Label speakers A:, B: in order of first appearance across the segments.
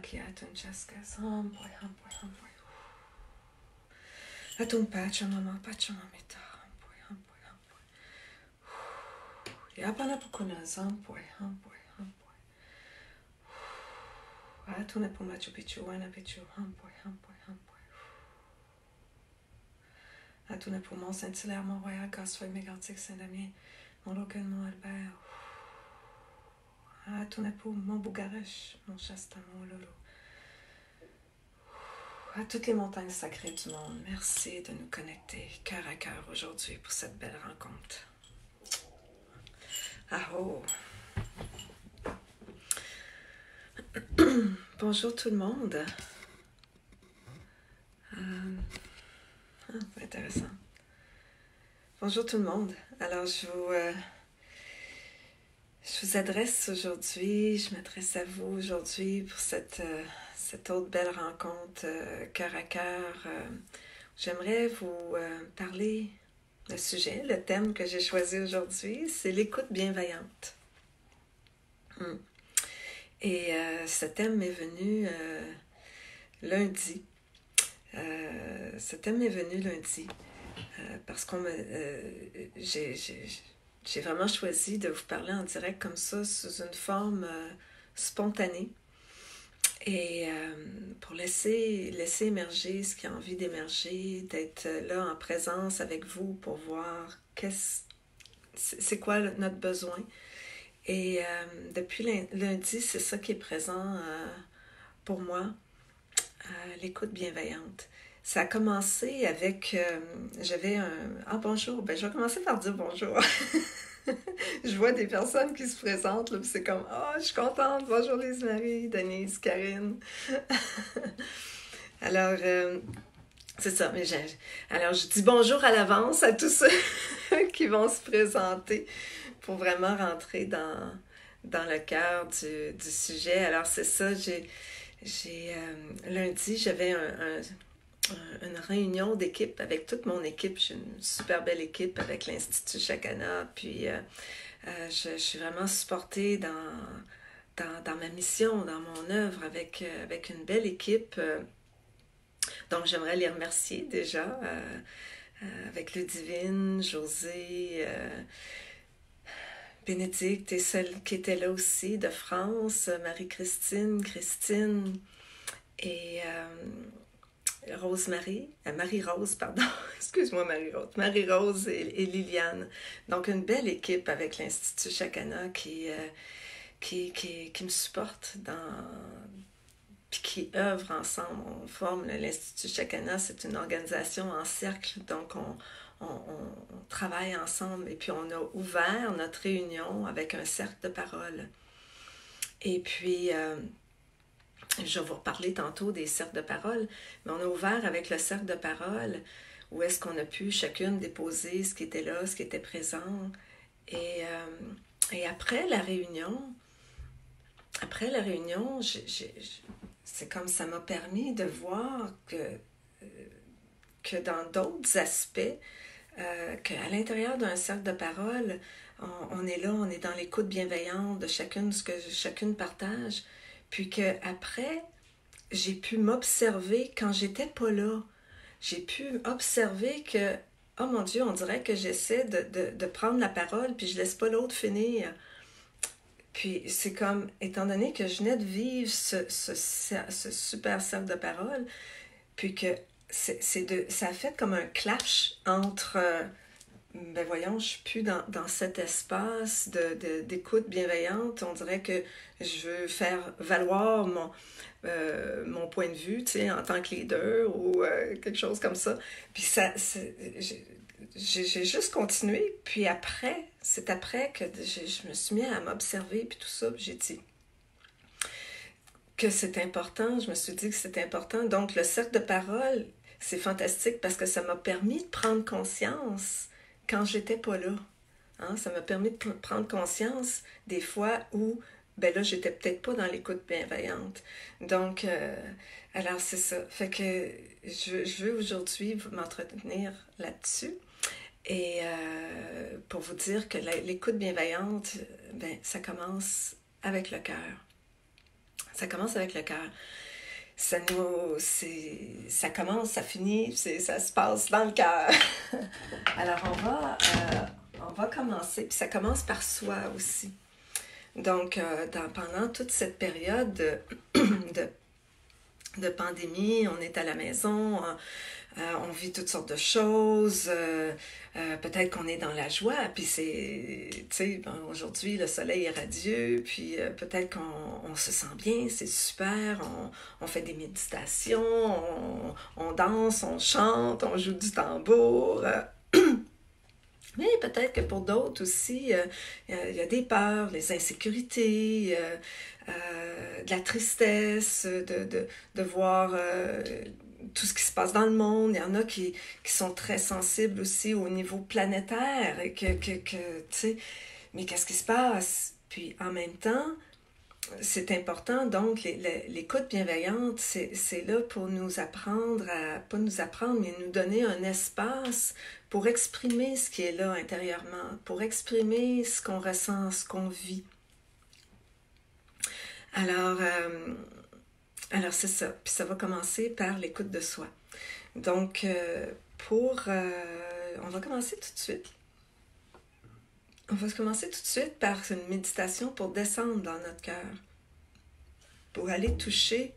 A: kiatun chaskas. Hampoy, hampoy, hampoy. Atun pachamama, pachamamita. Hampoy, hampoy, hampoy. Yapana pukunas. Hampoy, hampoy, hampoy. Atuna pu Machu Picchu, Wana Picchu. Hampoy, hampoy, hampoy. Atuna pu Mont Saint-Hilaire, Mont-Royal, Casse-Feuille, Mégantic, Saint-Damien, Mont-Logan, Mont-Albert. Atuna pu Mont Bougarèche, Mont Shasta, Mont Lolo. À toutes les montagnes sacrées du monde, merci de nous connecter cœur à cœur aujourd'hui pour cette belle rencontre. Aho! Bonjour tout le monde. Intéressant. Bonjour tout le monde. Alors je vous adresse aujourd'hui, je m'adresse à vous aujourd'hui pour cette autre belle rencontre cœur à cœur. J'aimerais vous parler le sujet, le thème que j'ai choisi aujourd'hui, c'est l'écoute bienveillante. Et ce thème m'est venu lundi. Ce thème m'est venu lundi parce qu'on j'ai vraiment choisi de vous parler en direct comme ça, sous une forme spontanée. Et pour laisser émerger ce qui a envie d'émerger, d'être là en présence avec vous pour voir c'est quoi notre besoin. Et depuis lundi, c'est ça qui est présent pour moi, l'écoute bienveillante. Ça a commencé avec, j'avais un... Ah bonjour, je vais commencer par dire bonjour. Je vois des personnes qui se présentent, là, puis c'est comme, je suis contente, bonjour Lise-Marie, Denise, Karine. Alors, c'est ça, alors je dis bonjour à l'avance à tous ceux qui vont se présenter pour vraiment rentrer dans le cœur du sujet. Alors c'est ça, lundi, j'avais une réunion d'équipe avec toute mon équipe. J'ai une super belle équipe avec l'Institut Chakana. Puis je suis vraiment supportée dans ma mission, dans mon œuvre avec une belle équipe. Donc j'aimerais les remercier déjà avec Ludivine, José, Bénédicte et celle qui était là aussi de France, Marie-Christine, Christine et Marie-Rose, pardon, excuse-moi Marie-Rose, Marie-Rose et Liliane. Donc une belle équipe avec l'Institut Chakana qui me supporte puis qui œuvre ensemble. On forme l'Institut Chakana, c'est une organisation en cercle, donc on travaille ensemble et puis on a ouvert notre réunion avec un cercle de parole. Et puis je vais vous reparler tantôt des cercles de parole, mais on a ouvert avec le cercle de parole où est-ce qu'on a pu chacune déposer ce qui était là, ce qui était présent. Et après la réunion, c'est comme ça m'a permis de voir que dans d'autres aspects, qu'à l'intérieur d'un cercle de parole, on est là, on est dans l'écoute bienveillante de chacune, ce que chacune partage. Puis qu'après, j'ai pu m'observer quand j'étais pas là. J'ai pu observer que, oh mon Dieu, on dirait que j'essaie de prendre la parole, puis je laisse pas l'autre finir. Puis c'est comme, étant donné que je venais de vivre ce super cercle de parole, puis que ça a fait comme un clash entre... voyons, je suis plus dans cet espace d'écoute bienveillante. On dirait que je veux faire valoir mon point de vue, tu sais, en tant que leader ou quelque chose comme ça. Puis j'ai juste continué. Puis après, c'est après que je me suis mis à m'observer puis tout ça. Puis j'ai dit que c'est important. Je me suis dit que c'était important. Donc, le cercle de parole, c'est fantastique parce que ça m'a permis de prendre conscience quand j'étais pas là. Hein? Ça m'a permis de prendre conscience des fois où, là, j'étais peut-être pas dans l'écoute bienveillante. Donc, alors c'est ça. Fait que je veux aujourd'hui m'entretenir là-dessus. Et pour vous dire que l'écoute bienveillante, ça commence avec le cœur. Ça commence avec le cœur. Ça commence, ça finit, ça se passe dans le cœur. Alors, on va commencer, puis ça commence par soi aussi. Donc, pendant toute cette période de pandémie, on est à la maison, on vit toutes sortes de choses, peut-être qu'on est dans la joie, puis aujourd'hui, le soleil est radieux, puis peut-être qu'on se sent bien, c'est super, on fait des méditations, on danse, on chante, on joue du tambour. Mais peut-être que pour d'autres aussi, il y a des peurs, des insécurités, de la tristesse, de voir tout ce qui se passe dans le monde. Il y en a qui sont très sensibles aussi au niveau planétaire. Et tu sais, mais qu'est-ce qui se passe? Puis en même temps, c'est important, donc l'écoute bienveillante, c'est là pour nous apprendre pas nous apprendre, mais nous donner un espace pour exprimer ce qui est là intérieurement, pour exprimer ce qu'on ressent, ce qu'on vit. Alors c'est ça, puis ça va commencer par l'écoute de soi. Donc, on va commencer tout de suite. On va commencer tout de suite par une méditation pour descendre dans notre cœur, pour aller toucher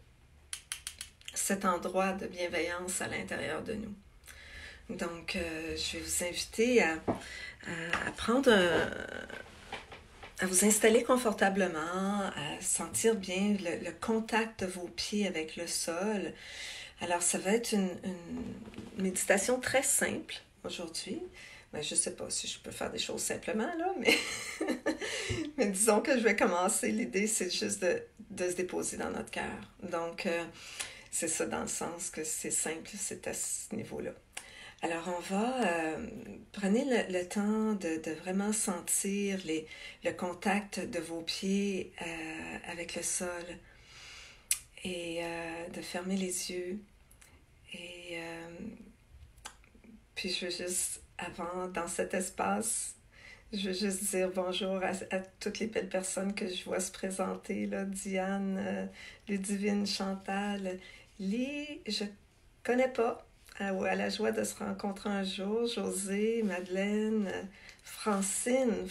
A: cet endroit de bienveillance à l'intérieur de nous. Donc, je vais vous inviter à vous installer confortablement, à sentir bien le contact de vos pieds avec le sol. Alors, ça va être une méditation très simple aujourd'hui. Ben, je ne sais pas si je peux faire des choses simplement, là, mais disons que je vais commencer. L'idée, c'est juste de se déposer dans notre cœur. Donc, c'est ça dans le sens que c'est simple, c'est à ce niveau-là. Alors, prenez le temps de vraiment sentir le contact de vos pieds avec le sol et de fermer les yeux. Et puis, je veux juste, dans cet espace, je veux juste dire bonjour à toutes les belles personnes que je vois se présenter, là, Diane, Ludivine, Chantal, Lee, je connais pas. À la joie de se rencontrer un jour, José, Madeleine, Francine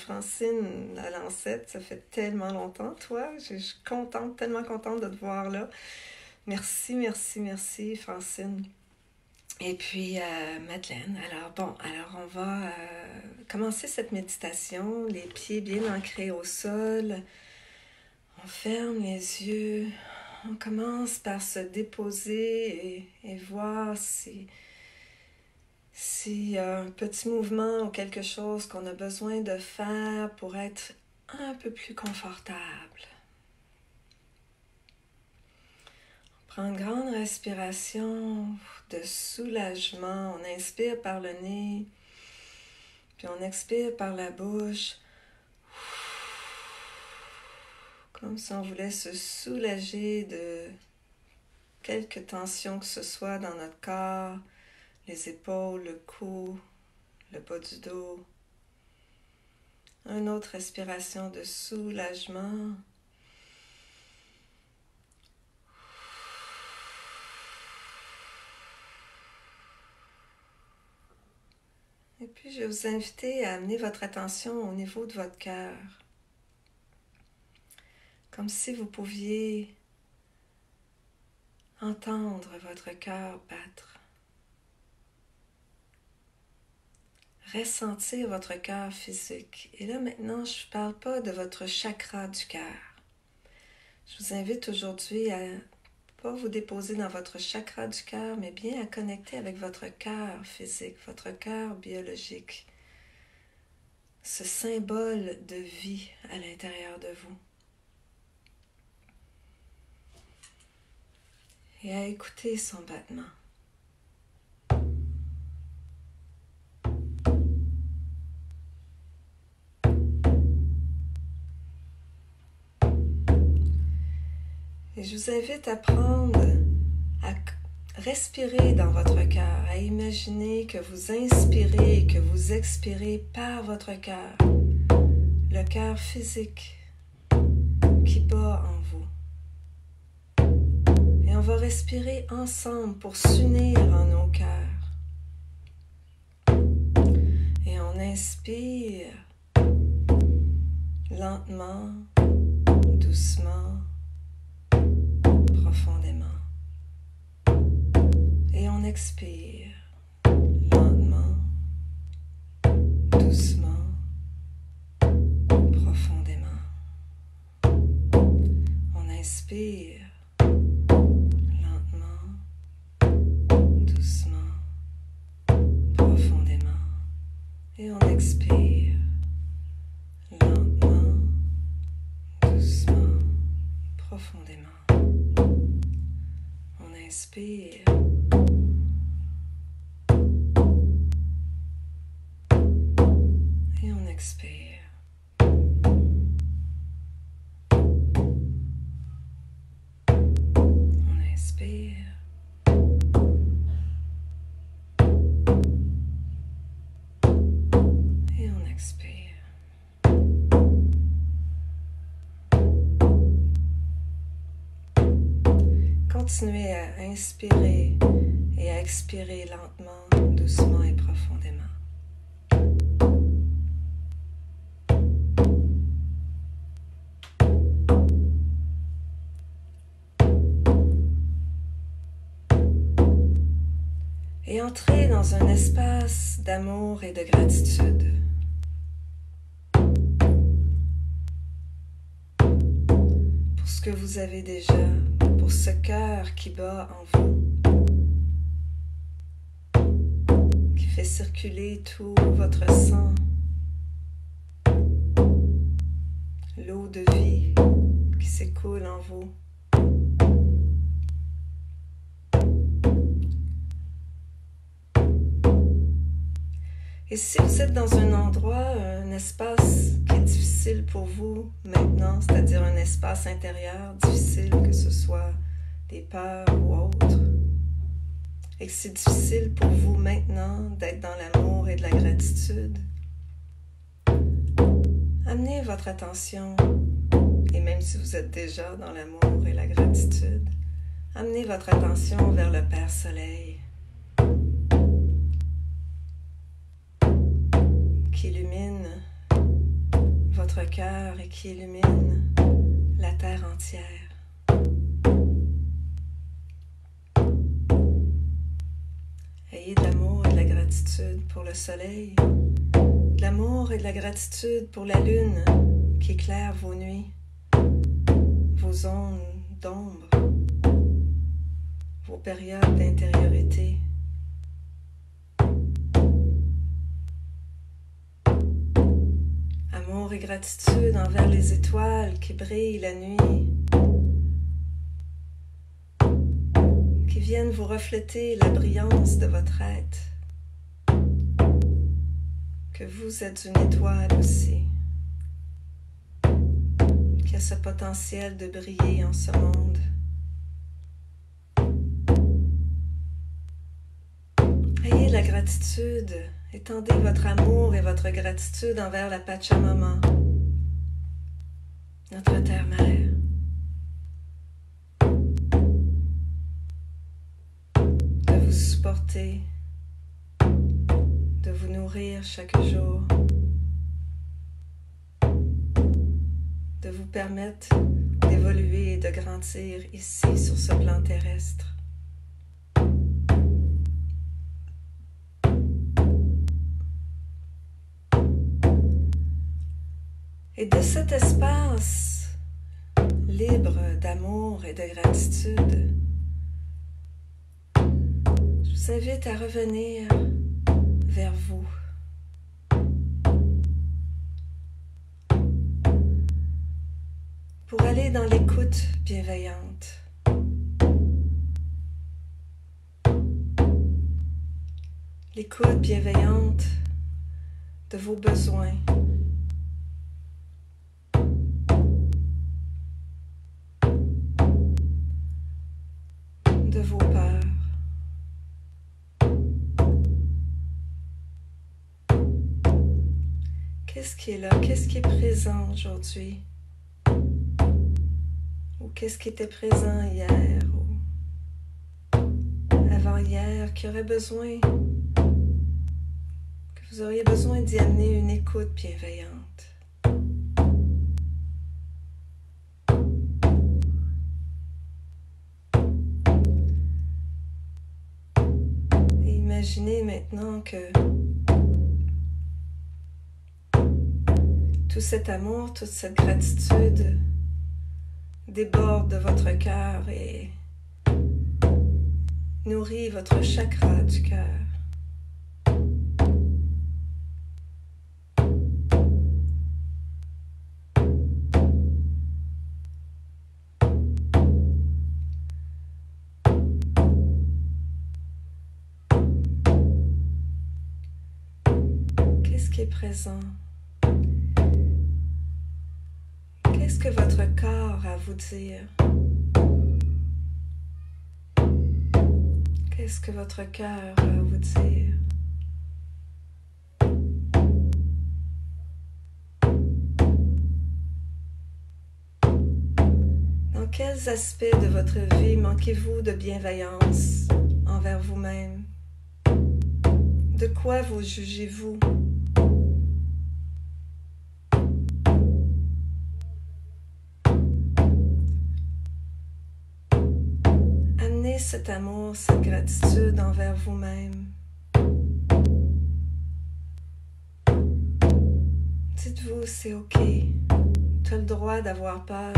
A: à Lancette, ça fait tellement longtemps, toi, je suis contente, tellement contente de te voir là. Merci, Francine. Et puis, Madeleine, alors on va commencer cette méditation, les pieds bien ancrés au sol, on ferme les yeux. On commence par se déposer et voir si un petit mouvement ou quelque chose qu'on a besoin de faire pour être un peu plus confortable. On prend une grande respiration de soulagement. On inspire par le nez, puis on expire par la bouche. Comme si on voulait se soulager de quelques tensions que ce soit dans notre corps, les épaules, le cou, le bas du dos. Une autre respiration de soulagement. Et puis, je vais vous inviter à amener votre attention au niveau de votre cœur. Comme si vous pouviez entendre votre cœur battre. Ressentir votre cœur physique. Et là maintenant, je ne parle pas de votre chakra du cœur. Je vous invite aujourd'hui à ne pas vous déposer dans votre chakra du cœur, mais bien à connecter avec votre cœur physique, votre cœur biologique. Ce symbole de vie à l'intérieur de vous. Et à écouter son battement. Et je vous invite à respirer dans votre cœur, à imaginer que vous inspirez et que vous expirez par votre cœur, le cœur physique qui bat en vous. va respirer ensemble pour s'unir en nos cœurs. Et on inspire lentement, doucement, profondément. Et on expire lentement, doucement, profondément. On inspire lentement, doucement, profondément. Et on expire lentement, doucement, profondément. On inspire. Et on expire. On inspire. Et on expire. Continuez à inspirer et à expirer lentement, doucement et profondément. Et entrez dans un espace d'amour et de gratitude. Pour ce que vous avez déjà, pour ce cœur qui bat en vous, qui fait circuler tout votre sang, l'eau de vie qui s'écoule en vous. Et si vous êtes dans un endroit, un espace qui est difficile pour vous maintenant, c'est-à-dire un espace intérieur difficile, que ce soit des peurs ou autres, et que c'est difficile pour vous maintenant d'être dans l'amour et de la gratitude, amenez votre attention, et même si vous êtes déjà dans l'amour et la gratitude, amenez votre attention vers le Père Soleil, qui illumine votre cœur et qui illumine la terre entière. Ayez de l'amour et de la gratitude pour le soleil, de l'amour et de la gratitude pour la lune qui éclaire vos nuits, vos zones d'ombre, vos périodes d'intériorité. Amour et gratitude envers les étoiles qui brillent la nuit, qui viennent vous refléter la brillance de votre être, que vous êtes une étoile aussi, qui a ce potentiel de briller en ce monde. Ayez la gratitude. Étendez votre amour et votre gratitude envers la Pachamama, notre terre-mère. De vous supporter, de vous nourrir chaque jour, de vous permettre d'évoluer et de grandir ici sur ce plan terrestre. Et de cet espace libre d'amour et de gratitude, je vous invite à revenir vers vous. Pour aller dans l'écoute bienveillante. L'écoute bienveillante de vos besoins. De vos peurs. Qu'est-ce qui est là? Qu'est-ce qui est présent aujourd'hui? Ou qu'est-ce qui était présent hier? qui aurait besoin, que vous auriez besoin d'y amener une écoute bienveillante. Et imaginez maintenant que tout cet amour, toute cette gratitude déborde de votre cœur et nourrit votre chakra du cœur. Qu'est-ce qui est présent? Qu'est-ce que votre corps a à vous dire? Qu'est-ce que votre cœur a à vous dire? Dans quels aspects de votre vie manquez-vous de bienveillance envers vous-même? De quoi vous jugez-vous? Amenez cet amour, cette gratitude envers vous-même. Dites-vous, c'est ok. Tu as le droit d'avoir peur.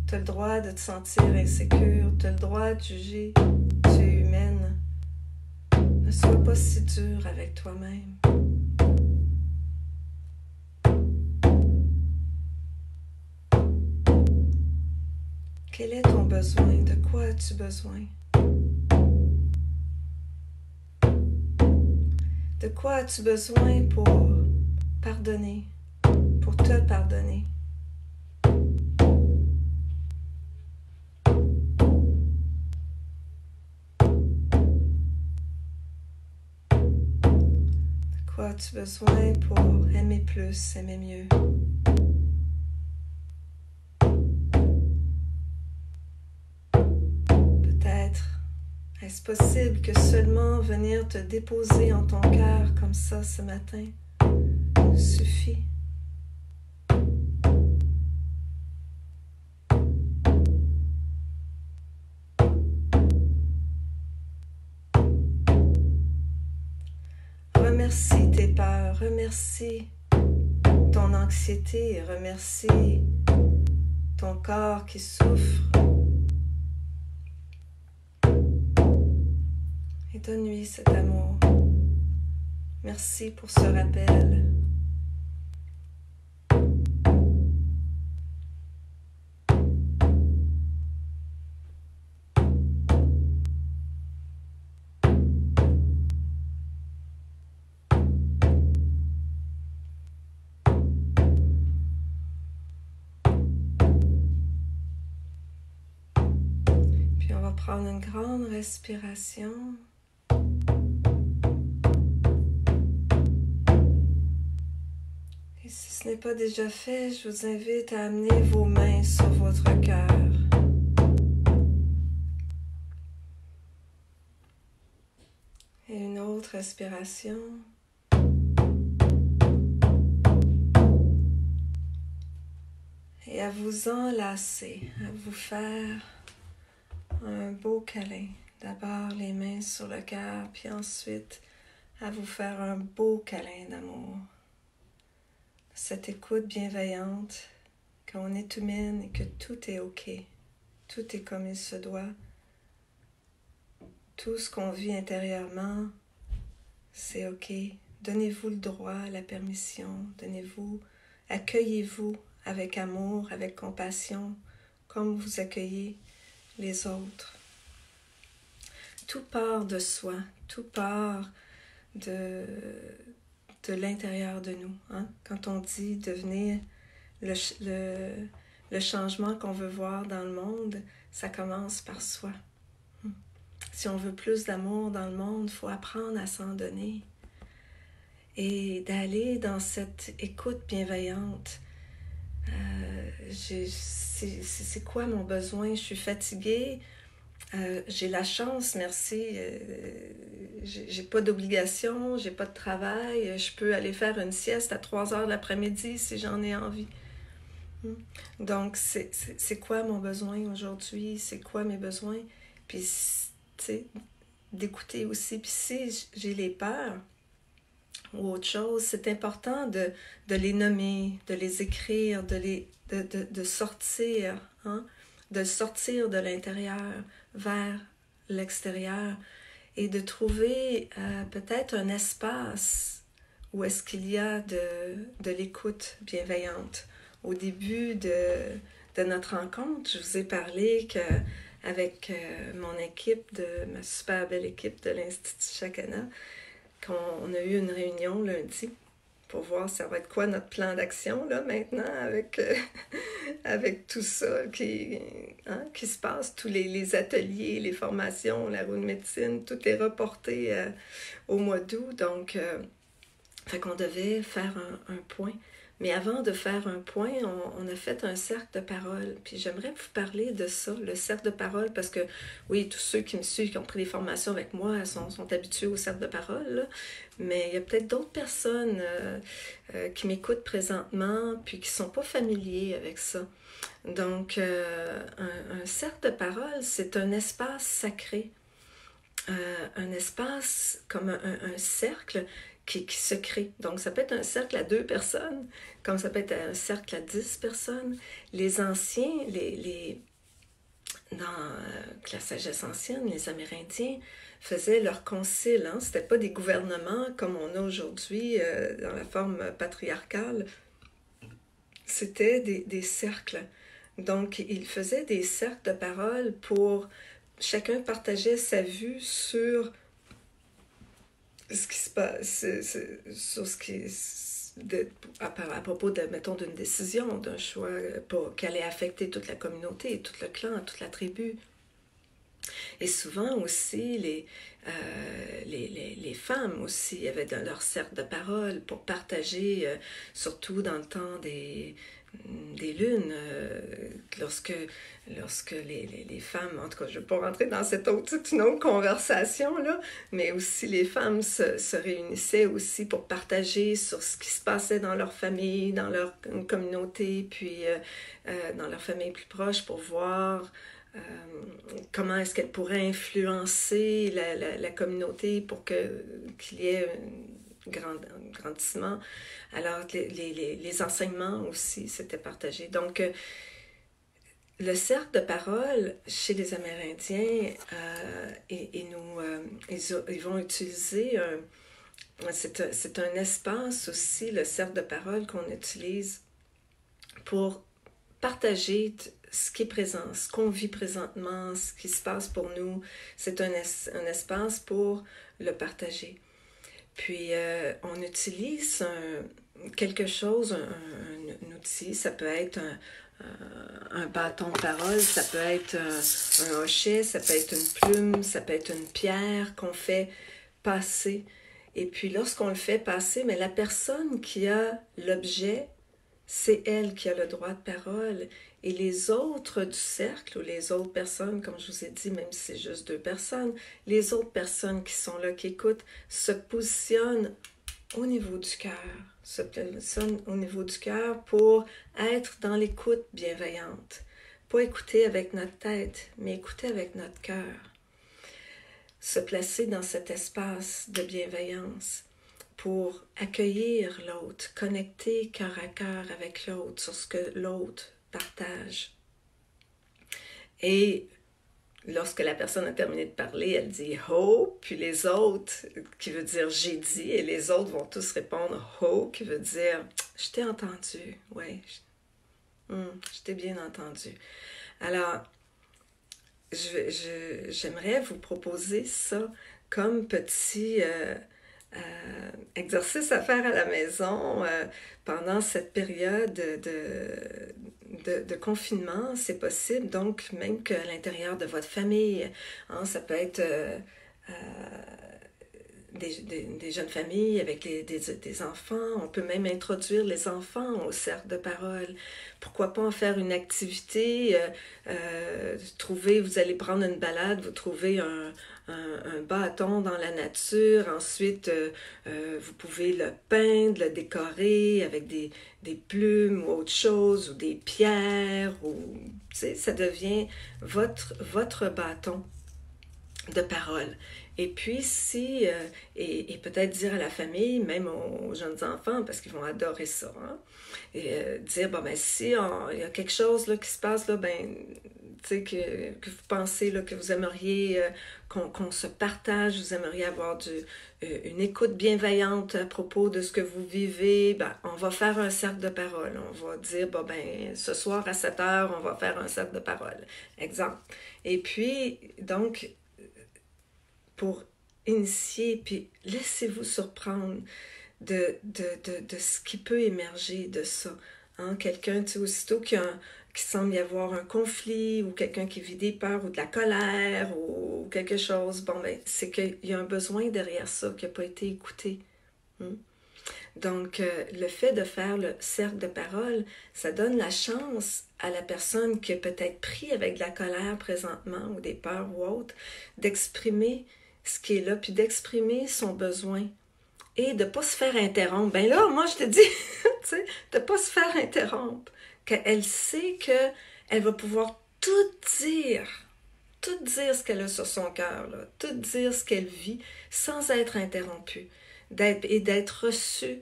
A: Tu as le droit de te sentir insécure. Tu as le droit de juger. Tu es humaine. Ne sois pas si dur avec toi-même. Quel est ton besoin? De quoi as-tu besoin? De quoi as-tu besoin pour pardonner, pour te pardonner? De quoi as-tu besoin pour aimer plus, aimer mieux? Est-ce possible que seulement venir te déposer en ton cœur comme ça ce matin suffit? Remercie tes peurs, remercie ton anxiété, remercie ton corps qui souffre. Et donne-lui cet amour. Merci pour ce rappel. Puis on va prendre une grande respiration. Et si ce n'est pas déjà fait, je vous invite à amener vos mains sur votre cœur. Et une autre respiration. Et à vous enlacer, à vous faire un beau câlin. D'abord les mains sur le cœur, puis ensuite à vous faire un beau câlin d'amour. Cette écoute bienveillante, qu'on est humaine et que tout est ok, tout est comme il se doit. Tout ce qu'on vit intérieurement, c'est ok. Donnez-vous le droit, la permission, accueillez-vous avec amour, avec compassion, comme vous accueillez les autres. Tout part de soi, tout part de l'intérieur de nous. Hein? Quand on dit devenir le changement qu'on veut voir dans le monde, ça commence par soi. Si on veut plus d'amour dans le monde, il faut apprendre à s'en donner et d'aller dans cette écoute bienveillante. C'est quoi mon besoin? Je suis fatiguée, J'ai la chance, merci. J'ai pas d'obligation, j'ai pas de travail. Je peux aller faire une sieste à 3 heures de l'après-midi si j'en ai envie. Hmm. Donc, c'est quoi mon besoin aujourd'hui? C'est quoi mes besoins? Puis, tu sais, d'écouter aussi. Puis, si j'ai les peurs ou autre chose, c'est important de les nommer, de les écrire, de sortir, hein? De sortir de l'intérieur vers l'extérieur et de trouver peut-être un espace où est-ce qu'il y a de l'écoute bienveillante. Au début de notre rencontre, je vous ai parlé qu'avec mon équipe, ma super belle équipe de l'Institut Chakana, qu'on a eu une réunion lundi pour voir ça va être quoi notre plan d'action là maintenant avec tout ça qui se passe, tous les ateliers, les formations, la roue de médecine, tout est reporté au mois d'août. Donc, fait qu'on devait faire un point. Mais avant de faire un point, on a fait un cercle de parole. Puis j'aimerais vous parler de ça, le cercle de parole, parce que, oui, tous ceux qui me suivent, qui ont pris des formations avec moi, sont habitués au cercle de parole, là. Mais il y a peut-être d'autres personnes qui m'écoutent présentement, puis qui ne sont pas familiers avec ça. Donc, un cercle de parole, c'est un espace sacré. Un espace comme un cercle qui se crée. Donc, ça peut être un cercle à 2 personnes, comme ça peut être un cercle à 10 personnes. Les anciens, dans la sagesse ancienne, les Amérindiens faisaient leur concile. Hein? C'était pas des gouvernements comme on a aujourd'hui dans la forme patriarcale. C'était des cercles. Donc, ils faisaient des cercles de parole pour chacun partageait sa vue sur ce qui se passe, sur ce qui à propos de, mettons, d'une décision, d'un choix qui allait affecter toute la communauté, tout le clan, toute la tribu. Et souvent aussi, les femmes aussi avaient dans leur cercle de parole pour partager, surtout dans le temps des lunes, lorsque les femmes, en tout cas, je ne vais pas rentrer dans toute une autre conversation, là, mais aussi les femmes se réunissaient aussi pour partager sur ce qui se passait dans leur famille, dans leur communauté, puis dans leur famille plus proche pour voir comment est-ce qu'elle pourrait influencer la communauté pour qu'il y ait un grandissement. Alors, les enseignements aussi s'étaient partagés. Donc, le cercle de parole chez les Amérindiens, ils vont utiliser c'est un espace aussi, le cercle de parole qu'on utilise pour partager ce qui est présent, ce qu'on vit présentement, ce qui se passe pour nous. C'est un espace pour le partager. Puis, on utilise quelque chose, un outil, ça peut être un bâton de parole, ça peut être un hochet, ça peut être une plume, ça peut être une pierre qu'on fait passer. Et puis, lorsqu'on le fait passer, mais la personne qui a l'objet, c'est elle qui a le droit de parole. Et les autres du cercle, ou les autres personnes, comme je vous ai dit, même si c'est juste 2 personnes, les autres personnes qui sont là, qui écoutent, se positionnent au niveau du cœur, se positionnent au niveau du cœur pour être dans l'écoute bienveillante. Pas écouter avec notre tête, mais écouter avec notre cœur. Se placer dans cet espace de bienveillance pour accueillir l'autre, connecter cœur à cœur avec l'autre sur ce que l'autre partage. Et lorsque la personne a terminé de parler, elle dit « Ho », puis les autres, qui veut dire « j'ai dit », et les autres vont tous répondre « Ho », qui veut dire « je t'ai entendu », oui, je t'ai bien entendu. Alors, j'aimerais vous proposer ça comme petit exercice à faire à la maison pendant cette période de confinement, c'est possible. Donc, même qu'à l'intérieur de votre famille, hein, ça peut être des jeunes familles avec des enfants. On peut même introduire les enfants au cercle de parole. Pourquoi pas en faire une activité? Vous allez prendre une balade, vous trouvez un bâton dans la nature, ensuite vous pouvez le peindre, le décorer avec des plumes ou autre chose, ou des pierres, ou ça devient votre bâton de parole. Et puis et peut-être dire à la famille, même aux jeunes enfants, parce qu'ils vont adorer ça, hein, et dire, bon, ben, si il y a quelque chose là, qui se passe, là, ben, tu sais, que vous pensez là, que vous aimeriez qu'on se partage, vous aimeriez avoir une écoute bienveillante à propos de ce que vous vivez, ben, on va faire un cercle de parole. On va dire, bon, ben, ce soir à 7 heures, on va faire un cercle de parole. Exemple. Et puis, donc, pour initier, puis laissez-vous surprendre de ce qui peut émerger de ça. Hein? Quelqu'un, tu sais, aussitôt qu'il semble y avoir un conflit, ou quelqu'un qui vit des peurs, ou de la colère, ou quelque chose, bon, ben, c'est qu'il y a un besoin derrière ça qui n'a pas été écouté. Donc, le fait de faire le cercle de parole, ça donne la chance à la personne qui est peut-être pris avec de la colère présentement, ou des peurs ou autres, d'exprimer ce qui est là, puis d'exprimer son besoin. Et de ne pas se faire interrompre. Ben là, moi, je te dis, tu sais, de ne pas se faire interrompre. Qu'elle sait qu'elle va pouvoir tout dire ce qu'elle a sur son cœur, là, tout dire ce qu'elle vit, sans être interrompue, et d'être reçue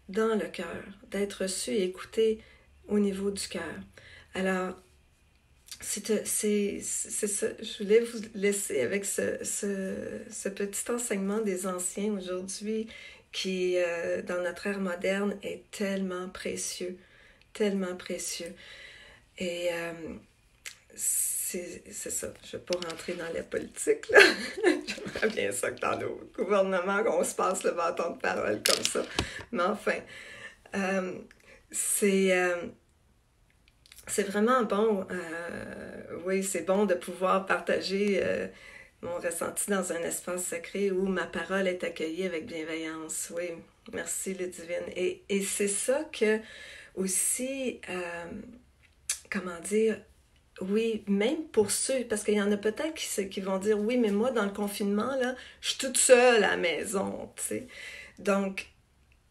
A: dans le cœur, d'être reçue et écoutée au niveau du cœur. Alors, c'est ça, je voulais vous laisser avec ce petit enseignement des anciens aujourd'hui qui, dans notre ère moderne, est tellement précieux, tellement précieux. Et c'est ça, je ne vais pas rentrer dans la politique, là. J'aimerais bien ça que dans nos gouvernements, qu'on se passe le bâton de parole comme ça. Mais enfin, c'est vraiment bon, oui, c'est bon de pouvoir partager mon ressenti dans un espace sacré où ma parole est accueillie avec bienveillance. Oui, merci Ludivine. Et c'est ça que aussi, comment dire, oui, même pour ceux, parce qu'il y en a peut-être qui vont dire, oui, mais moi, dans le confinement, là, je suis toute seule à la maison, tu sais. Donc,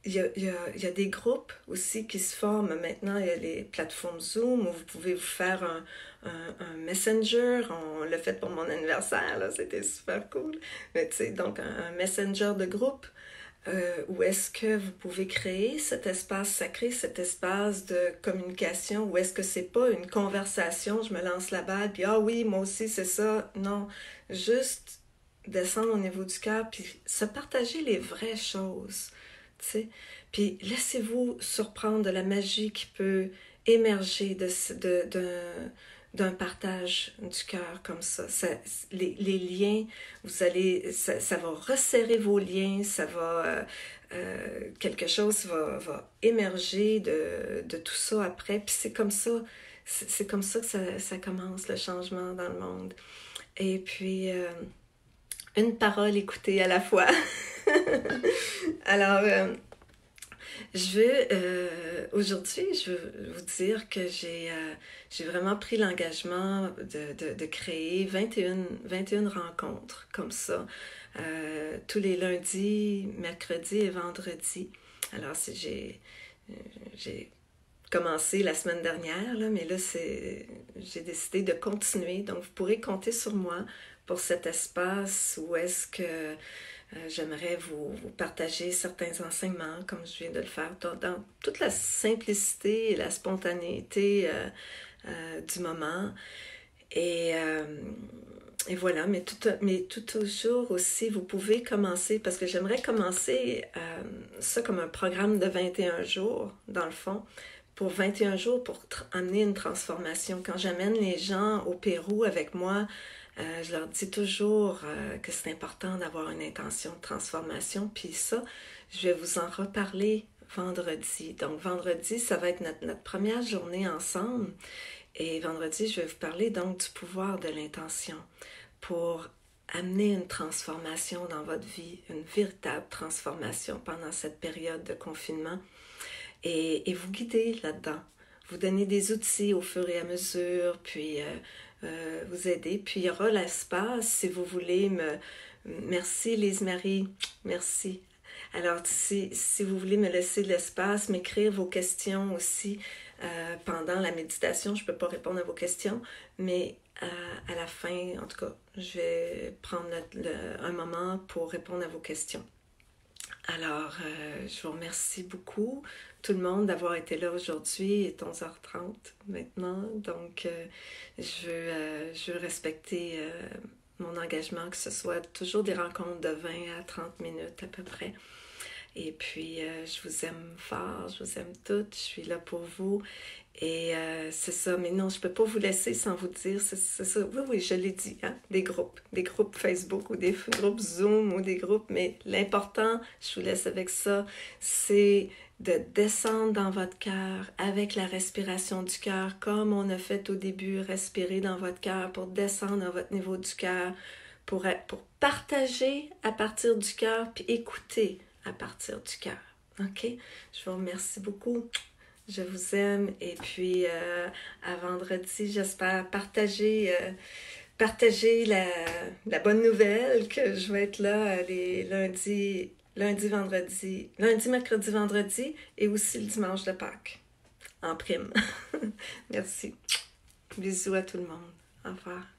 A: il y a des groupes aussi qui se forment maintenant. Il y a les plateformes Zoom où vous pouvez vous faire un messenger. On l'a fait pour mon anniversaire, là, c'était super cool. Mais tu sais, donc un messenger de groupe où est-ce que vous pouvez créer cet espace sacré, cet espace de communication, où est-ce que c'est pas une conversation, je me lance la balle, puis ah oui, moi aussi c'est ça. Non, juste descendre au niveau du cœur, puis se partager les vraies choses. T'sais. Puis laissez-vous surprendre de la magie qui peut émerger d'un partage du cœur comme ça. Les liens, ça va resserrer vos liens, ça va quelque chose va émerger de tout ça après. Puis c'est comme ça que ça commence le changement dans le monde. Et puis une parole écoutée à la fois. Alors, aujourd'hui, je veux vous dire que j'ai vraiment pris l'engagement de créer 21 rencontres comme ça, tous les lundis, mercredis et vendredis. Alors, j'ai commencé la semaine dernière, là, mais là, j'ai décidé de continuer. Donc, vous pourrez compter sur moi pour cet espace où est-ce que j'aimerais vous partager certains enseignements, comme je viens de le faire, dans toute la simplicité et la spontanéité du moment. Et voilà, mais tout toujours aussi, vous pouvez commencer, parce que j'aimerais commencer ça comme un programme de 21 jours, dans le fond, pour 21 jours, pour amener une transformation. Quand j'amène les gens au Pérou avec moi, je leur dis toujours que c'est important d'avoir une intention de transformation. Puis ça, je vais vous en reparler vendredi. Donc vendredi, ça va être notre première journée ensemble. Et vendredi, je vais vous parler donc du pouvoir de l'intention pour amener une transformation dans votre vie, une véritable transformation pendant cette période de confinement et vous guider là-dedans. Vous donner des outils au fur et à mesure, puis vous aider. Puis il y aura l'espace si vous voulez me... Merci Lise-Marie, merci. Alors si vous voulez me laisser l'espace, m'écrire vos questions aussi pendant la méditation, je ne peux pas répondre à vos questions, mais à la fin, en tout cas, je vais prendre un moment pour répondre à vos questions. Alors, je vous remercie beaucoup, tout le monde, d'avoir été là aujourd'hui. Il est 11h30 maintenant, donc je veux respecter mon engagement, que ce soit toujours des rencontres de 20 à 30 minutes à peu près. Et puis, je vous aime fort, je vous aime toutes, je suis là pour vous. Et c'est ça, mais non, je ne peux pas vous laisser sans vous dire, c'est ça, oui, je l'ai dit, hein, des groupes Facebook ou des groupes Zoom ou des groupes, mais l'important, je vous laisse avec ça, c'est de descendre dans votre cœur avec la respiration du cœur, comme on a fait au début, respirer dans votre cœur pour descendre à votre niveau du cœur, pour partager à partir du cœur, puis écouter à partir du cœur. OK? Je vous remercie beaucoup. Je vous aime. Et puis, à vendredi, j'espère partager la bonne nouvelle que je vais être là les lundi, mercredi, vendredi et aussi le dimanche de Pâques en prime. Merci. Bisous à tout le monde. Au revoir.